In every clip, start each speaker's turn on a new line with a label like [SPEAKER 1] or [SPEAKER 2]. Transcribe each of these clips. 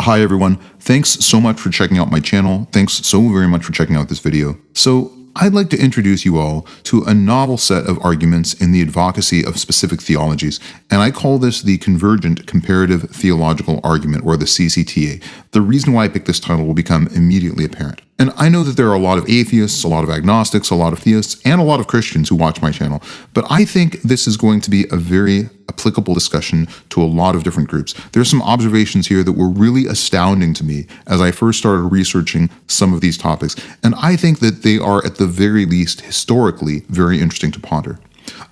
[SPEAKER 1] Hi everyone, thanks so much for checking out my channel. Thanks so very much for checking out this video. So I'd like to introduce you all to a novel set of arguments in the advocacy of specific theologies, and I call this the Convergent Comparative Theological Argument, or the CCTA. The reason why I picked this title will become immediately apparent. And I know that there are a lot of atheists, a lot of agnostics, a lot of theists, and a lot of Christians who watch my channel, but I think this is going to be a very applicable discussion to a lot of different groups. There's some observations here that were really astounding to me as I first started researching some of these topics, and I think that they are at the very least historically very interesting to ponder.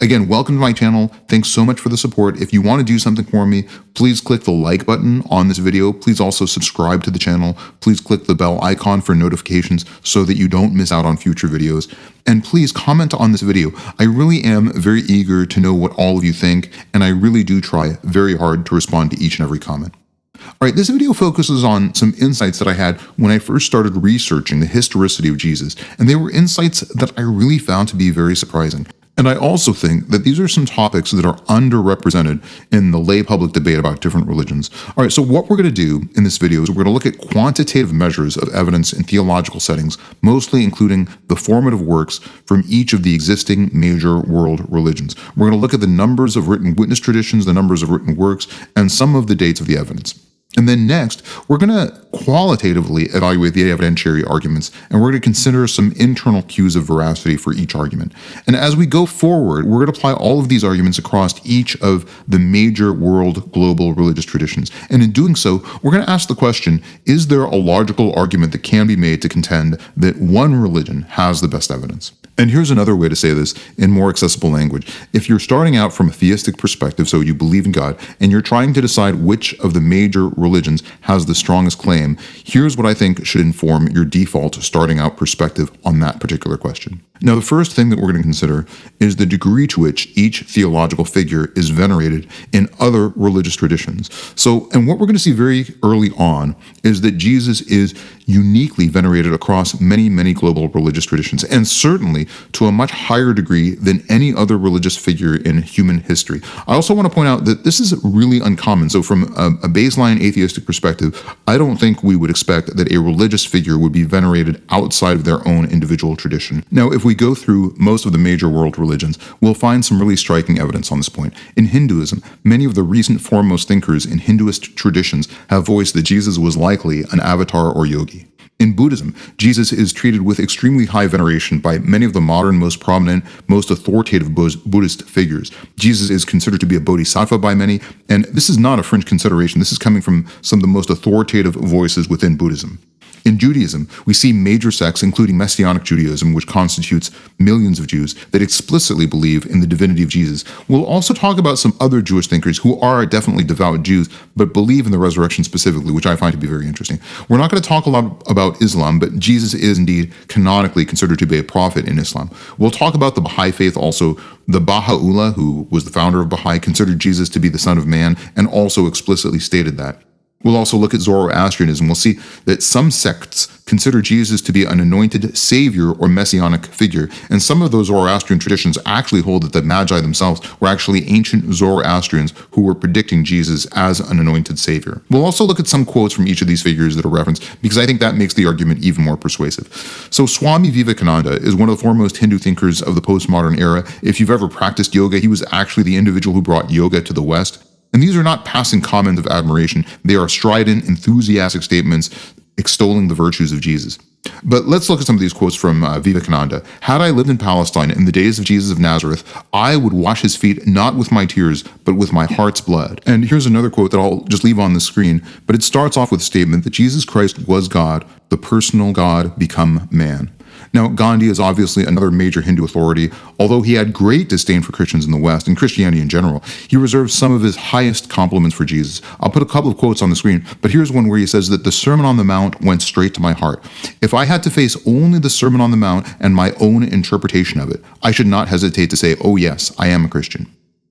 [SPEAKER 1] Again, welcome to my channel. Thanks so much for the support. If you want to do something for me, please click the like button on this video. Please also subscribe to the channel. Please click the bell icon for notifications so that you don't miss out on future videos. And please comment on this video. I really am very eager to know what all of you think, and I really do try very hard to respond to each and every comment. All right, this video focuses on some insights that I had when I first started researching the historicity of Jesus, and they were insights that I really found to be very surprising. And I also think that these are some topics that are underrepresented in the lay public debate about different religions. All right, so what we're going to do in this video is we're going to look at quantitative measures of evidence in theological settings, mostly including the formative works from each of the existing major world religions. We're going to look at the numbers of written witness traditions, the numbers of written works, and some of the dates of the evidence. And then next, we're going to qualitatively evaluate the evidentiary arguments, and we're going to consider some internal cues of veracity for each argument. And as we go forward, we're going to apply all of these arguments across each of the major world global religious traditions. And in doing so, we're going to ask the question, is there a logical argument that can be made to contend that one religion has the best evidence? And here's another way to say this in more accessible language. If you're starting out from a theistic perspective, so you believe in God, and you're trying to decide which of the major religions has the strongest claim, here's what I think should inform your default starting out perspective on that particular question. Now, the first thing that we're going to consider is the degree to which each theological figure is venerated in other religious traditions. And what we're going to see very early on is that Jesus is uniquely venerated across many, many global religious traditions, and certainly to a much higher degree than any other religious figure in human history. I also want to point out that this is really uncommon. So from a baseline atheistic perspective, I don't think we would expect that a religious figure would be venerated outside of their own individual tradition. Now, if we go through most of the major world religions, we'll find some really striking evidence on this point. In Hinduism, many of the recent foremost thinkers in Hinduist traditions have voiced that Jesus was likely an avatar or yogi. In Buddhism, Jesus is treated with extremely high veneration by many of the modern, most prominent, most authoritative Buddhist figures. Jesus is considered to be a bodhisattva by many, and this is not a fringe consideration. This is coming from some of the most authoritative voices within Buddhism. In Judaism, we see major sects, including Messianic Judaism, which constitutes millions of Jews, that explicitly believe in the divinity of Jesus. We'll also talk about some other Jewish thinkers who are definitely devout Jews, but believe in the resurrection specifically, which I find to be very interesting. We're not going to talk a lot about Islam, but Jesus is indeed canonically considered to be a prophet in Islam. We'll talk about the Baha'i faith also. The Baha'u'llah, who was the founder of Baha'i, considered Jesus to be the Son of Man, and also explicitly stated that. We'll also look at Zoroastrianism. We'll see that some sects consider Jesus to be an anointed savior or messianic figure, and some of those Zoroastrian traditions actually hold that the Magi themselves were actually ancient Zoroastrians who were predicting Jesus as an anointed savior. We'll also look at some quotes from each of these figures that are referenced, because I think that makes the argument even more persuasive. So Swami Vivekananda is one of the foremost Hindu thinkers of the postmodern era. If you've ever practiced yoga, he was actually the individual who brought yoga to the West. And these are not passing comments of admiration. They are strident, enthusiastic statements extolling the virtues of Jesus. But let's look at some of these quotes from Vivekananda. Had I lived in Palestine in the days of Jesus of Nazareth, I would wash his feet not with my tears, but with my heart's blood. And here's another quote that I'll just leave on the screen, but it starts off with a statement that Jesus Christ was God, the personal God become man. Now, Gandhi is obviously another major Hindu authority. Although he had great disdain for Christians in the West and Christianity in general, he reserved some of his highest compliments for Jesus. I'll put a couple of quotes on the screen, but here's one where he says that the Sermon on the Mount went straight to my heart. If I had to face only the Sermon on the Mount and my own interpretation of it, I should not hesitate to say, oh yes, I am a Christian.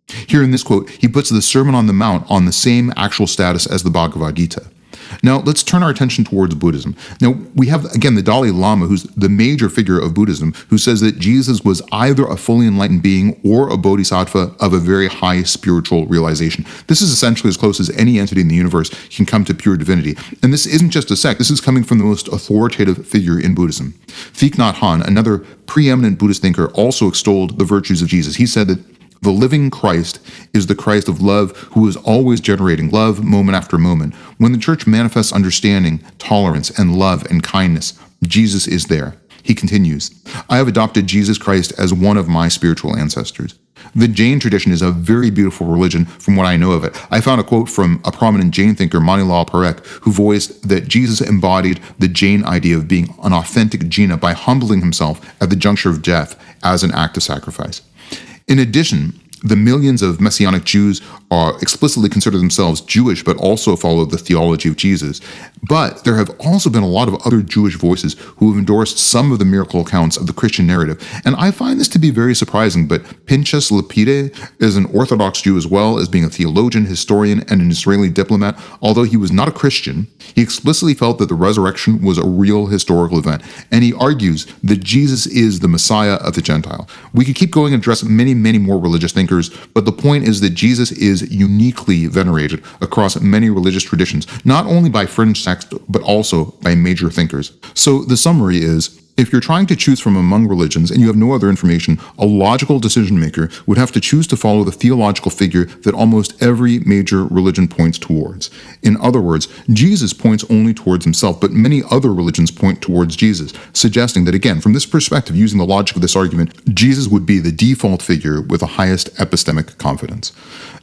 [SPEAKER 1] Here in this quote, he puts the Sermon on the Mount on the same actual status as the Bhagavad Gita. Now, let's turn our attention towards Buddhism. Now, we have, again, the Dalai Lama, who's the major figure of Buddhism, who says that Jesus was either a fully enlightened being or a bodhisattva of a very high spiritual realization. This is essentially as close as any entity in the universe can come to pure divinity. And this isn't just a sect. This is coming from the most authoritative figure in Buddhism. Thich Nhat Hanh, another preeminent Buddhist thinker, also extolled the virtues of Jesus. He said that the living Christ is the Christ of love who is always generating love moment after moment. When the church manifests understanding, tolerance, and love and kindness, Jesus is there. He continues, I have adopted Jesus Christ as one of my spiritual ancestors. The Jain tradition is a very beautiful religion from what I know of it. I found a quote from a prominent Jain thinker, Manilal Parekh, who voiced that Jesus embodied the Jain idea of being an authentic Jina by humbling himself at the juncture of death as an act of sacrifice. In addition, the millions of Messianic Jews explicitly consider themselves Jewish, but also follow the theology of Jesus. But there have also been a lot of other Jewish voices who have endorsed some of the miracle accounts of the Christian narrative. And I find this to be very surprising, but Pinchas Lepide is an Orthodox Jew as well as being a theologian, historian, and an Israeli diplomat. Although he was not a Christian, he explicitly felt that the resurrection was a real historical event. And he argues that Jesus is the Messiah of the Gentile. We could keep going and address many, many more religious thinkers, but the point is that Jesus is uniquely venerated across many religious traditions, not only by fringe sects, but also by major thinkers. So the summary is, if you're trying to choose from among religions and you have no other information, a logical decision maker would have to choose to follow the theological figure that almost every major religion points towards. In other words, Jesus points only towards himself, but many other religions point towards Jesus, suggesting that, again, from this perspective, using the logic of this argument, Jesus would be the default figure with the highest epistemic confidence.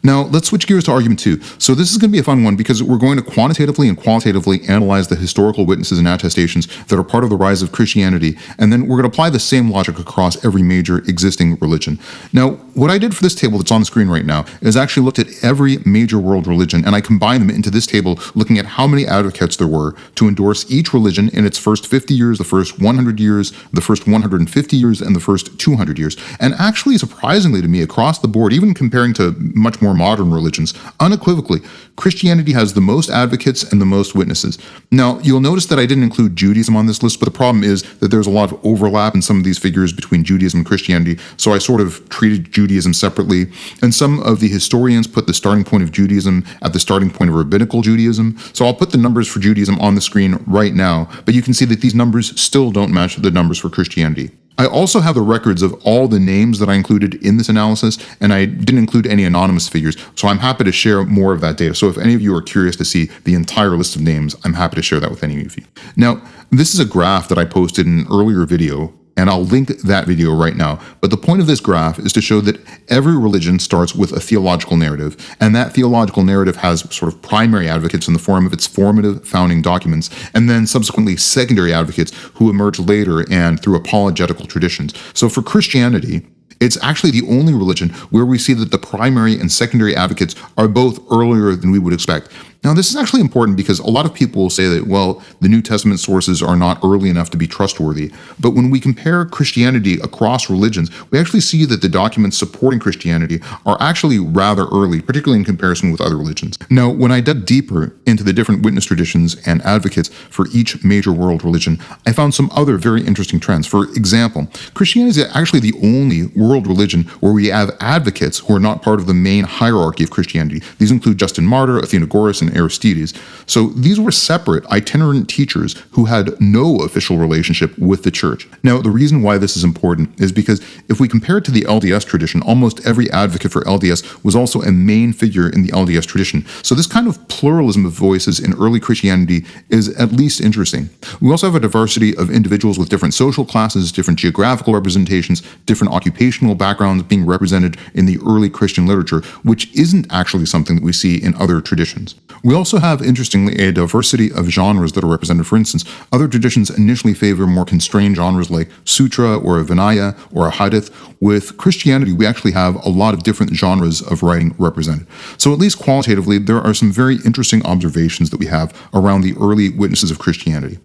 [SPEAKER 1] Now, let's switch gears to argument 2. So this is going to be a fun one because we're going to quantitatively and qualitatively analyze the historical witnesses and attestations that are part of the rise of Christianity, and then we're going to apply the same logic across every major existing religion. Now, what I did for this table that's on the screen right now is actually looked at every major world religion, and I combined them into this table looking at how many advocates there were to endorse each religion in its first 50 years, the first 100 years, the first 150 years, and the first 200 years. And actually, surprisingly to me, across the board, even comparing to much more modern religions, unequivocally, Christianity has the most advocates and the most witnesses. Now, you'll notice that I didn't include Judaism on this list, but the problem is that there's a lot of overlap in some of these figures between Judaism and Christianity, so I sort of treated Judaism separately. And some of the historians put the starting point of Judaism at the starting point of rabbinical Judaism. So I'll put the numbers for Judaism on the screen right now, but you can see that these numbers still don't match the numbers for Christianity. I also have the records of all the names that I included in this analysis, and I didn't include any anonymous figures, so I'm happy to share more of that data. So if any of you are curious to see the entire list of names, I'm happy to share that with any of you. Now, this is a graph that I posted in an earlier video, and I'll link that video right now. But the point of this graph is to show that every religion starts with a theological narrative, and that theological narrative has sort of primary advocates in the form of its formative founding documents, and then subsequently secondary advocates who emerge later and through apologetical traditions. So for Christianity, it's actually the only religion where we see that the primary and secondary advocates are both earlier than we would expect. Now, this is actually important because a lot of people will say that, well, the New Testament sources are not early enough to be trustworthy. But when we compare Christianity across religions, we actually see that the documents supporting Christianity are actually rather early, particularly in comparison with other religions. Now, when I dug deeper into the different witness traditions and advocates for each major world religion, I found some other very interesting trends. For example, Christianity is actually the only world religion where we have advocates who are not part of the main hierarchy of Christianity. These include Justin Martyr, Athenagoras, and Aristides. So these were separate, itinerant teachers who had no official relationship with the church. Now, the reason why this is important is because if we compare it to the LDS tradition, almost every advocate for LDS was also a main figure in the LDS tradition. So this kind of pluralism of voices in early Christianity is at least interesting. We also have a diversity of individuals with different social classes, different geographical representations, different occupational backgrounds being represented in the early Christian literature, which isn't actually something that we see in other traditions. We also have, interestingly, a diversity of genres that are represented. For instance, other traditions initially favor more constrained genres like sutra or a vinaya or a hadith. With Christianity, we actually have a lot of different genres of writing represented. So at least qualitatively, there are some very interesting observations that we have around the early witnesses of Christianity.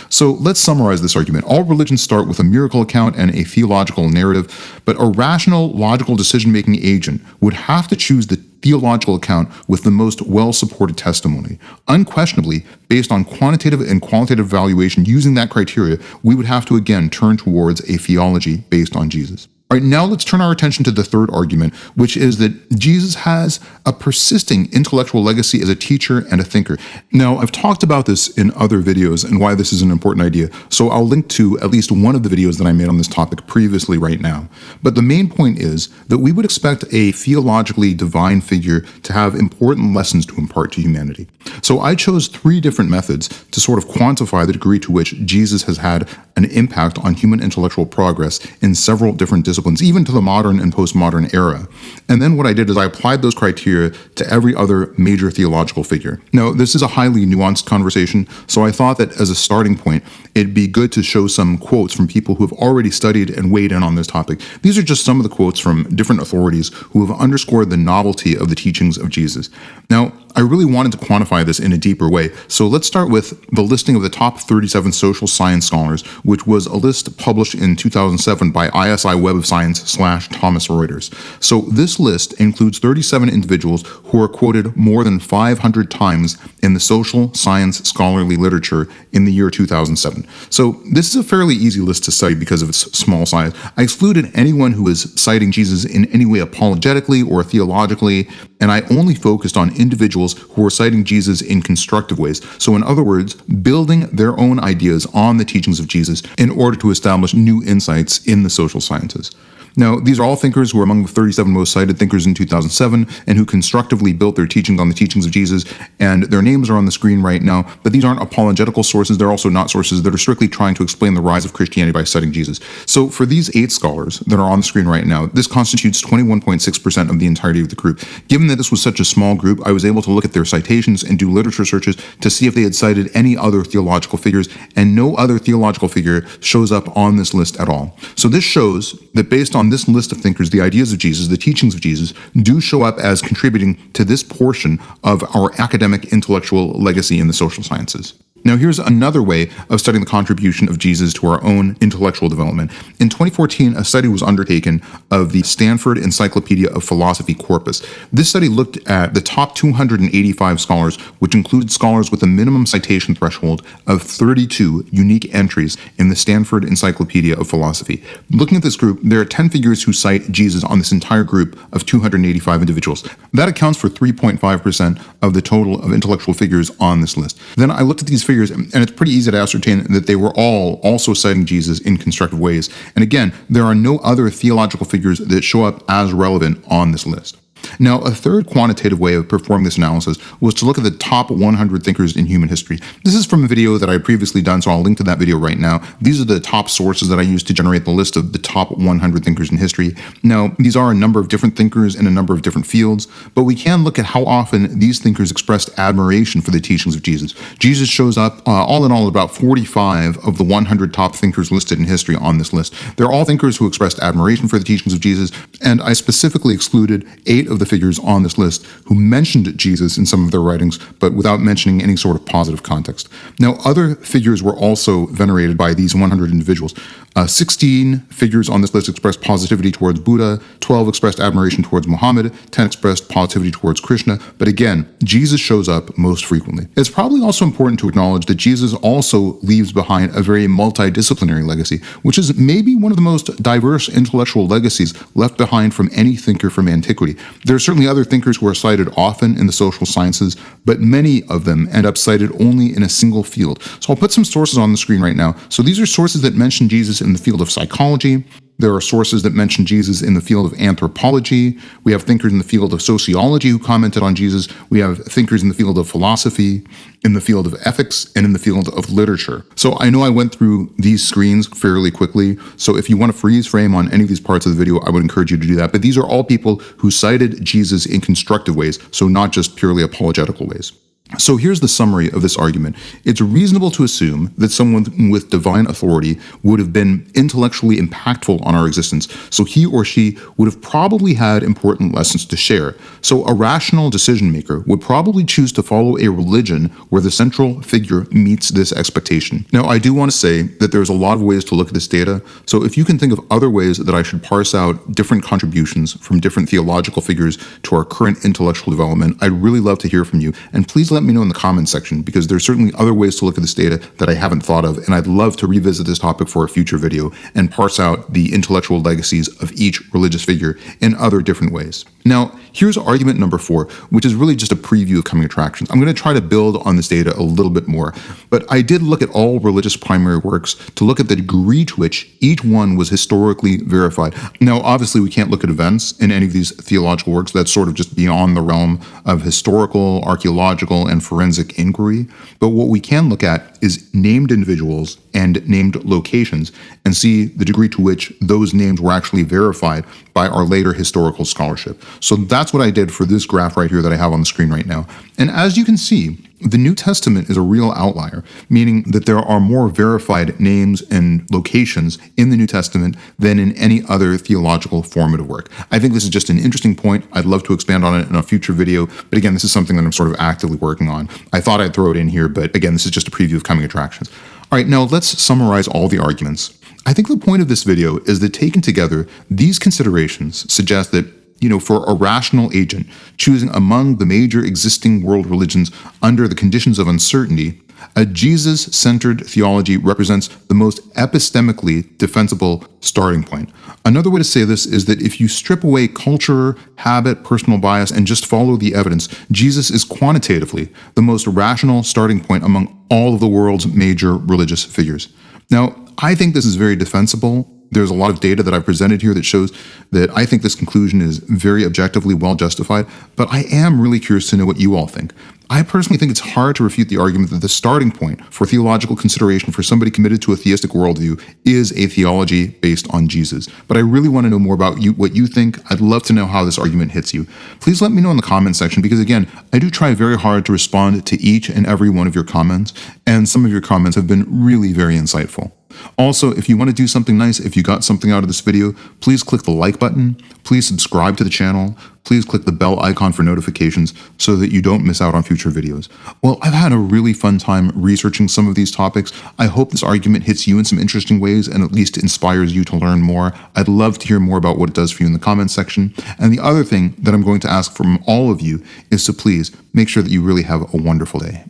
[SPEAKER 1] So let's summarize this argument. All religions start with a miracle account and a theological narrative, but a rational, logical decision-making agent would have to choose the theological account with the most well-supported testimony. Unquestionably, based on quantitative and qualitative evaluation using that criteria, we would have to again turn towards a theology based on Jesus. All right, now let's turn our attention to the third argument, which is that Jesus has a persisting intellectual legacy as a teacher and a thinker. Now, I've talked about this in other videos and why this is an important idea, so I'll link to at least one of the videos that I made on this topic previously right now. But the main point is that we would expect a theologically divine figure to have important lessons to impart to humanity. So I chose 3 different methods to sort of quantify the degree to which Jesus has had an impact on human intellectual progress in several different disciplines, even to the modern and postmodern era. And then what I did is I applied those criteria to every other major theological figure. Now, this is a highly nuanced conversation, so I thought that as a starting point, it'd be good to show some quotes from people who have already studied and weighed in on this topic. These are just some of the quotes from different authorities who have underscored the novelty of the teachings of Jesus. Now, I really wanted to quantify this in a deeper way, so let's start with the listing of the top 37 social science scholars, which was a list published in 2007 by ISI Web of Science / Thomson Reuters. So this list includes 37 individuals who are quoted more than 500 times in the social science scholarly literature in the year 2007. So this is a fairly easy list to study because of its small size. I excluded anyone who was citing Jesus in any way apologetically or theologically, and I only focused on individuals who were citing Jesus in constructive ways. So in other words, building their own ideas on the teachings of Jesus in order to establish new insights in the social sciences. Now, these are all thinkers who are among the 37 most cited thinkers in 2007 and who constructively built their teachings on the teachings of Jesus, and their names are on the screen right now, but these aren't apologetical sources. They're also not sources that are strictly trying to explain the rise of Christianity by citing Jesus. So for these 8 scholars that are on the screen right now, this constitutes 21.6% of the entirety of the group. Given that this was such a small group, I was able to look at their citations and do literature searches to see if they had cited any other theological figures, and no other theological figure shows up on this list at all. So this shows that based on this list of thinkers, the ideas of Jesus, the teachings of Jesus, do show up as contributing to this portion of our academic intellectual legacy in the social sciences. Now, here's another way of studying the contribution of Jesus to our own intellectual development. In 2014, a study was undertaken of the Stanford Encyclopedia of Philosophy corpus. This study looked at the top 285 scholars, which included scholars with a minimum citation threshold of 32 unique entries in the Stanford Encyclopedia of Philosophy. Looking at this group, there are 10 figures who cite Jesus on this entire group of 285 individuals. That accounts for 3.5% of the total of intellectual figures on this list. Then I looked at these figures, and it's pretty easy to ascertain that they were all also citing Jesus in constructive ways. And again, there are no other theological figures that show up as relevant on this list. Now, a third quantitative way of performing this analysis was to look at the top 100 thinkers in human history. This is from a video that I had previously done, so I'll link to that video right now. These are the top sources that I used to generate the list of the top 100 thinkers in history. Now, these are a number of different thinkers in a number of different fields, but we can look at how often these thinkers expressed admiration for the teachings of Jesus. Jesus shows up, all in all, about 45 of the 100 top thinkers listed in history on this list. They're all thinkers who expressed admiration for the teachings of Jesus, and I specifically excluded 8 of the figures on this list who mentioned Jesus in some of their writings, but without mentioning any sort of positive context. Now, other figures were also venerated by these 100 individuals. 16 figures on this list expressed positivity towards Buddha, 12 expressed admiration towards Muhammad, 10 expressed positivity towards Krishna, but again, Jesus shows up most frequently. It's probably also important to acknowledge that Jesus also leaves behind a very multidisciplinary legacy, which is maybe one of the most diverse intellectual legacies left behind from any thinker from antiquity. There are certainly other thinkers who are cited often in the social sciences, but many of them end up cited only in a single field. So I'll put some sources on the screen right now. So these are sources that mention Jesus in the field of psychology. There are sources that mention Jesus in the field of anthropology. We have thinkers in the field of sociology who commented on Jesus. We have thinkers in the field of philosophy, in the field of ethics, and in the field of literature. So I know I went through these screens fairly quickly, so if you want to freeze frame on any of these parts of the video, I would encourage you to do that. But these are all people who cited Jesus in constructive ways, so not just purely apologetical ways. So here's the summary of this argument. It's reasonable to assume that someone with divine authority would have been intellectually impactful on our existence, so he or she would have probably had important lessons to share. So a rational decision maker would probably choose to follow a religion where the central figure meets this expectation. Now, I do want to say that there's a lot of ways to look at this data, so if you can think of other ways that I should parse out different contributions from different theological figures to our current intellectual development, I'd really love to hear from you, and please let me know in the comments section, because there's certainly other ways to look at this data that I haven't thought of, and I'd love to revisit this topic for a future video and parse out the intellectual legacies of each religious figure in other different ways. Now, here's argument number 4, which is really just a preview of coming attractions. I'm going to try to build on this data a little bit more, but I did look at all religious primary works to look at the degree to which each one was historically verified. Now, obviously, we can't look at events in any of these theological works. That's sort of just beyond the realm of historical, archaeological, and forensic inquiry. But what we can look at is named individuals and named locations and see the degree to which those names were actually verified by our later historical scholarship. So that's what I did for this graph right here that I have on the screen right now. And as you can see, the New Testament is a real outlier, meaning that there are more verified names and locations in the New Testament than in any other theological formative work. I think this is just an interesting point. I'd love to expand on it in a future video, but again, this is something that I'm sort of actively working on. I thought I'd throw it in here, but again, this is just a preview of coming attractions. All right, now let's summarize all the arguments. I think the point of this video is that taken together, these considerations suggest that for a rational agent choosing among the major existing world religions under the conditions of uncertainty, a Jesus-centered theology represents the most epistemically defensible starting point. Another way to say this is that if you strip away culture, habit, personal bias, and just follow the evidence, Jesus is quantitatively the most rational starting point among all of the world's major religious figures. Now, I think this is very defensible. There's a lot of data that I've presented here that shows that I think this conclusion is very objectively well justified, but I am really curious to know what you all think. I personally think it's hard to refute the argument that the starting point for theological consideration for somebody committed to a theistic worldview is a theology based on Jesus. But I really want to know more about what you think. I'd love to know how this argument hits you. Please let me know in the comments section, because again, I do try very hard to respond to each and every one of your comments, and some of your comments have been really very insightful. Also, if you want to do something nice, if you got something out of this video, please click the like button, please subscribe to the channel, please click the bell icon for notifications so that you don't miss out on future videos. Well, I've had a really fun time researching some of these topics. I hope this argument hits you in some interesting ways and at least inspires you to learn more. I'd love to hear more about what it does for you in the comments section. And the other thing that I'm going to ask from all of you is to please make sure that you really have a wonderful day.